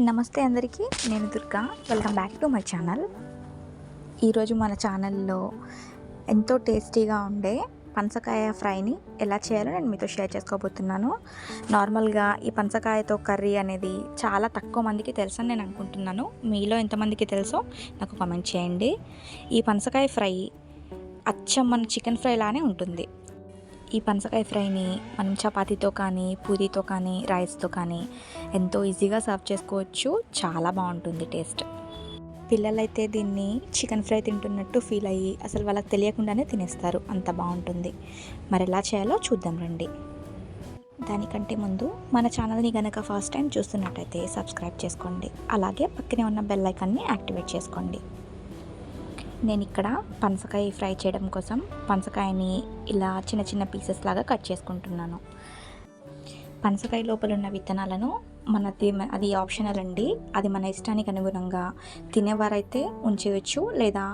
నమస్తే అందరికీ, నేను Durga. Welcome back to my channel. ఈరోజు మన ఛానల్లో ఎంతో టేస్టీగా ఉండే పనసకాయ ఫ్రైని ఎలా చేయాలో నేను మీతో షేర్ చేసుకోబోతున్నాను. నార్మల్గా ఈ పనసకాయతో కర్రీ అనేది చాలా తక్కువ మందికి తెలుసని నేను అనుకుంటున్నాను. మీలో ఎంతమందికి తెలుసో నాకు కామెంట్ చేయండి. ఈ పనసకాయ ఫ్రై అచ్చం మన చికెన్ ఫ్రై లానే ఉంటుంది. ఈ పనసకాయ ఫ్రైని మనం చపాతీతో కానీ, పూరీతో కానీ, రైస్తో కానీ ఎంతో ఈజీగా సర్వ్ చేసుకోవచ్చు. చాలా బాగుంటుంది టేస్ట్. పిల్లలైతే దీన్ని చికెన్ ఫ్రై తింటున్నట్టు ఫీల్ అయ్యి అసలు వాళ్ళకి తెలియకుండానే తినేస్తారు, అంత బాగుంటుంది. మరి ఎలా చేయాలో చూద్దాం రండి. దానికంటే ముందు మన ఛానల్ని కనుక ఫస్ట్ టైం చూస్తున్నట్టయితే సబ్స్క్రైబ్ చేసుకోండి. అలాగే పక్కనే ఉన్న బెల్ ఐకాన్ని యాక్టివేట్ చేసుకోండి. నేను ఇక్కడ పనసకాయ ఫ్రై చేయడం కోసం పనసకాయని ఇలా చిన్న చిన్న పీసెస్ లాగా కట్ చేసుకుంటున్నాను. పనసకాయ లోపల ఉన్న విత్తనాలను అది ఆప్షనల్ అండి. అది మన ఇష్టానికి అనుగుణంగా తినేవారైతే ఉంచవచ్చు, లేదా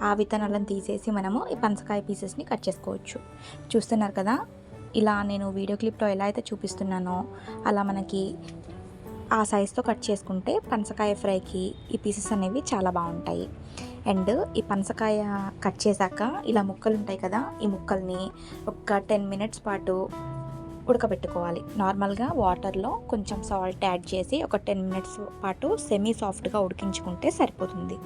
ఆ విత్తనాలను తీసేసి మనము ఈ పనసకాయ పీసెస్ని కట్ చేసుకోవచ్చు. చూస్తున్నారు కదా, ఇలా నేను వీడియో క్లిప్లో ఎలా అయితే చూపిస్తున్నానో అలా మనకి ఆ సైజుతో కట్ చేసుకుంటే పనసకాయ ఫ్రైకి ఈ పీసెస్ అనేవి చాలా బాగుంటాయి. అండ్ ఈ పనసకాయ కట్ చేశాక ఇలా ముక్కలు ఉంటాయి కదా, ఈ ముక్కల్ని ఒక 10 మినిట్స్ పాటు ఉడకబెట్టుకోవాలి. నార్మల్గా వాటర్లో కొంచెం సాల్ట్ యాడ్ చేసి ఒక 10 మినిట్స్ పాటు సెమీ సాఫ్ట్గా ఉడికించుకుంటే సరిపోతుంది.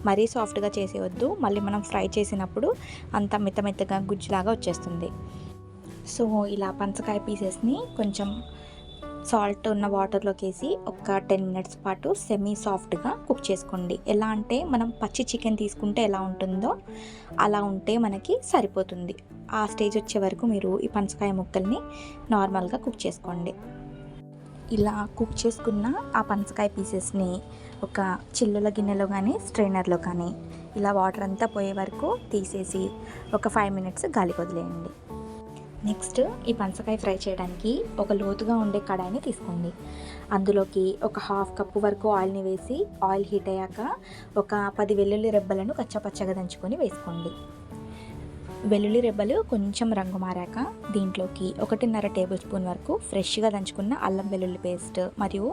మరీ సాఫ్ట్గా చేసేవద్దు, మళ్ళీ మనం ఫ్రై చేసినప్పుడు అంత మెత్తగా గుజ్జులాగా వచ్చేస్తుంది. సో ఇలా పనసకాయ పీసెస్ని కొంచెం సాల్ట్ ఉన్న వాటర్లోకి వేసి ఒక 10 మినిట్స్ పాటు సెమీ సాఫ్ట్గా కుక్ చేసుకోండి. ఎలా అంటే మనం పచ్చి చికెన్ తీసుకుంటే ఎలా ఉంటుందో అలా ఉంటే మనకి సరిపోతుంది. ఆ స్టేజ్ వచ్చే వరకు మీరు ఈ పనసకాయ ముక్కల్ని నార్మల్గా కుక్ చేసుకోండి. ఇలా కుక్ చేసుకున్న ఆ పనసకాయ పీసెస్ని ఒక చిల్లుల గిన్నెలో కానీ స్ట్రైనర్లో కానీ ఇలా వాటర్ అంతా పోయే వరకు తీసేసి ఒక 5 మినిట్స్ గాలికి వదిలేయండి. నెక్స్ట్ ఈ పనసకాయ ఫ్రై చేయడానికి ఒక లోతుగా ఉండే కడాయిని తీసుకోండి. అందులోకి ఒక 1/2 కప్పు వరకు ఆయిల్ని వేసి ఆయిల్ హీట్ అయ్యాక ఒక 10 వెల్లుల్లి రెబ్బలను కచ్చపచ్చగా దంచుకొని వేసుకోండి. వెల్లుల్లి రెబ్బలు కొంచెం రంగు మారాక దీంట్లోకి 1.5 టేబుల్ స్పూన్ వరకు ఫ్రెష్గా దంచుకున్న అల్లం వెల్లుల్లి పేస్ట్ మరియు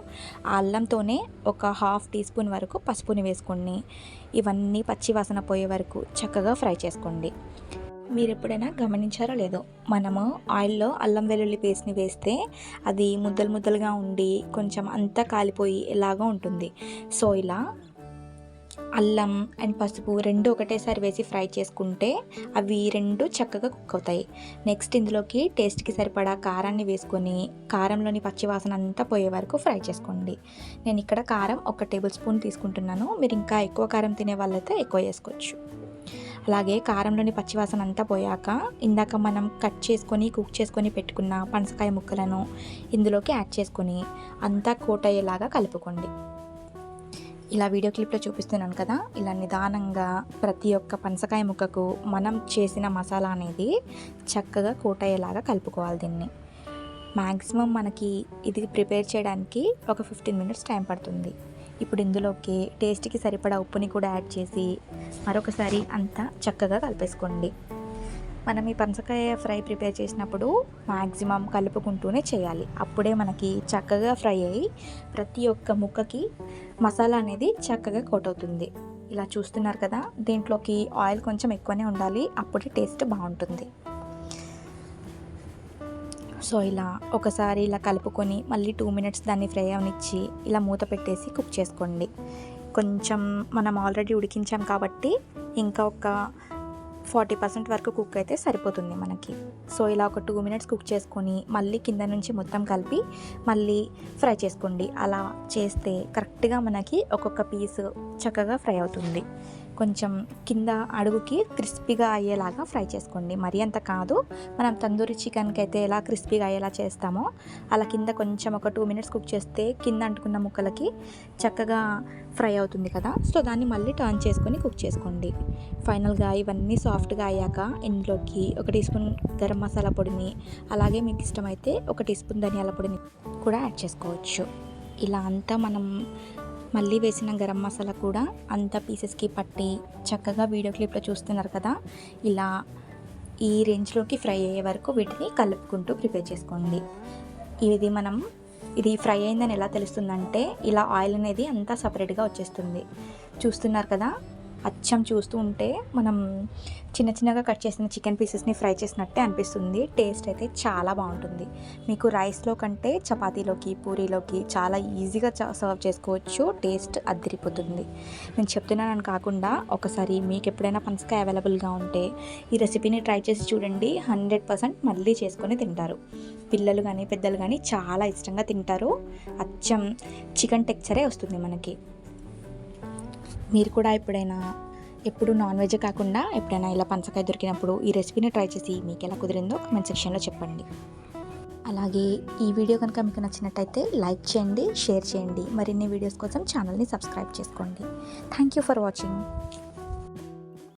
ఆ అల్లంతోనే ఒక 1/2 టీ స్పూన్ వరకు పసుపుని వేసుకొని ఇవన్నీ పచ్చి వాసన పోయే వరకు చక్కగా ఫ్రై చేసుకోండి. మీరు ఎప్పుడైనా గమనించారో లేదో, మనము ఆయిల్లో అల్లం వెల్లుల్లి పేస్ట్ని వేస్తే అది ముద్దలుగా ఉండి కొంచెం అంతా కాలిపోయి ఎలాగో ఉంటుంది. సో ఇలా అల్లం అండ్ పసుపు రెండు ఒకటేసారి వేసి ఫ్రై చేసుకుంటే అవి రెండు చక్కగా కుక్ అవుతాయి. నెక్స్ట్ ఇందులోకి టేస్ట్కి సరిపడా కారాన్ని వేసుకొని కారంలోని పచ్చివాసన అంతా పోయే వరకు ఫ్రై చేసుకోండి. నేను ఇక్కడ కారం 1 టేబుల్ స్పూన్ తీసుకుంటున్నాను. మీరు ఇంకా ఎక్కువ కారం తినే వాళ్ళైతే ఎక్కువ వేసుకోవచ్చు. అలాగే కారంలోని పచ్చివాసన అంతా పోయాక ఇందాక మనం కట్ చేసుకొని కుక్ చేసుకొని పెట్టుకున్న పనసకాయ ముక్కలను ఇందులోకి యాడ్ చేసుకొని అంతా కోట్ అయ్యేలాగా కలుపుకోండి. ఇలా వీడియో క్లిప్లో చూపిస్తున్నాను కదా, ఇలా నిదానంగా ప్రతి ఒక్క పనసకాయ ముక్కకు మనం చేసిన మసాలా అనేది చక్కగా కోట్ అయ్యేలాగా కలుపుకోవాలి. దీన్ని మ్యాక్సిమం మనకి ఇది ప్రిపేర్ చేయడానికి ఒక 15 మినిట్స్ టైం పడుతుంది. ఇప్పుడు ఇందులోకి టేస్ట్కి సరిపడా ఉప్పుని కూడా యాడ్ చేసి మరొకసారి అంతా చక్కగా కలిపేసుకోండి. మనం ఈ పనసకాయ ఫ్రై ప్రిపేర్ చేసినప్పుడు మ్యాక్సిమం కలుపుకుంటూనే చేయాలి. అప్పుడే మనకి చక్కగా ఫ్రై అయ్యి ప్రతి ఒక్క ముక్కకి మసాలా అనేది చక్కగా కోట్ అవుతుంది. ఇలా చూస్తున్నారు కదా, దీంట్లోకి ఆయిల్ కొంచెం ఎక్కువనే ఉండాలి, అప్పుడే టేస్ట్ బాగుంటుంది. సో ఇలా ఒకసారి ఇలా కలుపుకొని మళ్ళీ 2 మినిట్స్ దాన్ని ఫ్రై అవనిచ్చి ఇలా మూత పెట్టేసి కుక్ చేసుకోండి. కొంచెం మనం ఆల్రెడీ ఉడికించాం కాబట్టి ఇంకా ఒక 40% వరకు కుక్ అయితే సరిపోతుంది మనకి. సో ఇలా ఒక 2 మినిట్స్ కుక్ చేసుకొని మళ్ళీ కింద నుంచి మొత్తం కలిపి మళ్ళీ ఫ్రై చేసుకోండి. అలా చేస్తే కరెక్ట్గా మనకి ఒక్కొక్క పీస్ చక్కగా ఫ్రై అవుతుంది. కొంచెం కింద అడుగుకి క్రిస్పీగా అయ్యేలాగా ఫ్రై చేసుకోండి. మరీ అంత కాదు, మనం తందూరి చికెన్కి అయితే ఎలా క్రిస్పీగా అయ్యేలా చేస్తామో అలా కింద కొంచెం ఒక 2 మినిట్స్ కుక్ చేస్తే కింద అంటుకున్న ముక్కలకి చక్కగా ఫ్రై అవుతుంది కదా. సో దాన్ని మళ్ళీ టర్న్ చేసుకొని కుక్ చేసుకోండి. ఫైనల్గా ఇవన్నీ సాఫ్ట్గా అయ్యాక ఇందులోకి 1 టీ స్పూన్ గరం మసాలా పొడిని, అలాగే మీకు ఇష్టమైతే 1 టీ స్పూన్ ధనియాల పొడిని కూడా యాడ్ చేసుకోవచ్చు. ఇలా అంతా మనం మళ్ళీ వేసిన గరం మసాలా కూడా అంత పీసెస్కి పట్టి చక్కగా వీడియో క్లిప్లో చూస్తున్నారు కదా, ఇలా ఈ రేంజ్లోకి ఫ్రై అయ్యే వరకు వీటిని కలుపుకుంటూ ప్రిపేర్ చేసుకోండి. ఇది మనం ఇది ఫ్రై అయిందని ఎలా తెలుస్తుందంటే ఇలా ఆయిల్ అనేది అంతా సపరేట్గా వచ్చేస్తుంది. చూస్తున్నారు కదా, అచ్చం చూస్తూ ఉంటే మనం చిన్న చిన్నగా కట్ చేసిన చికెన్ పీసెస్ని ఫ్రై చేసినట్టే అనిపిస్తుంది. టేస్ట్ అయితే చాలా బాగుంటుంది. మీకు రైస్లో కంటే చపాతీలోకి, పూరీలోకి చాలా ఈజీగా సర్వ్ చేసుకోవచ్చు. టేస్ట్ అదిరిపోతుంది. నేను చెప్తున్నానని కాకుండా ఒకసారి మీకు ఎప్పుడైనా పనసకాయ అవైలబుల్గా ఉంటే ఈ రెసిపీని ట్రై చేసి చూడండి. 100% మళ్ళీ చేసుకొని తింటారు. పిల్లలు కానీ పెద్దలు కానీ చాలా ఇష్టంగా తింటారు. అచ్చం చికెన్ టెక్చరే వస్తుంది మనకి. మీరు కూడా ఎప్పుడు నాన్ వెజ్ కాకుండా ఎప్పుడైనా ఇలా పనసకాయ దొరికినప్పుడు ఈ రెసిపీని ట్రై చేసి మీకు ఎలా కుదిరిందో కామెంట్ సెక్షన్లో చెప్పండి. అలాగే ఈ వీడియో కనుక మీకు నచ్చినట్టయితే లైక్ చేయండి, షేర్ చేయండి. మరిన్ని వీడియోస్ కోసం ఛానల్ని సబ్స్క్రైబ్ చేసుకోండి. Thank you for watching.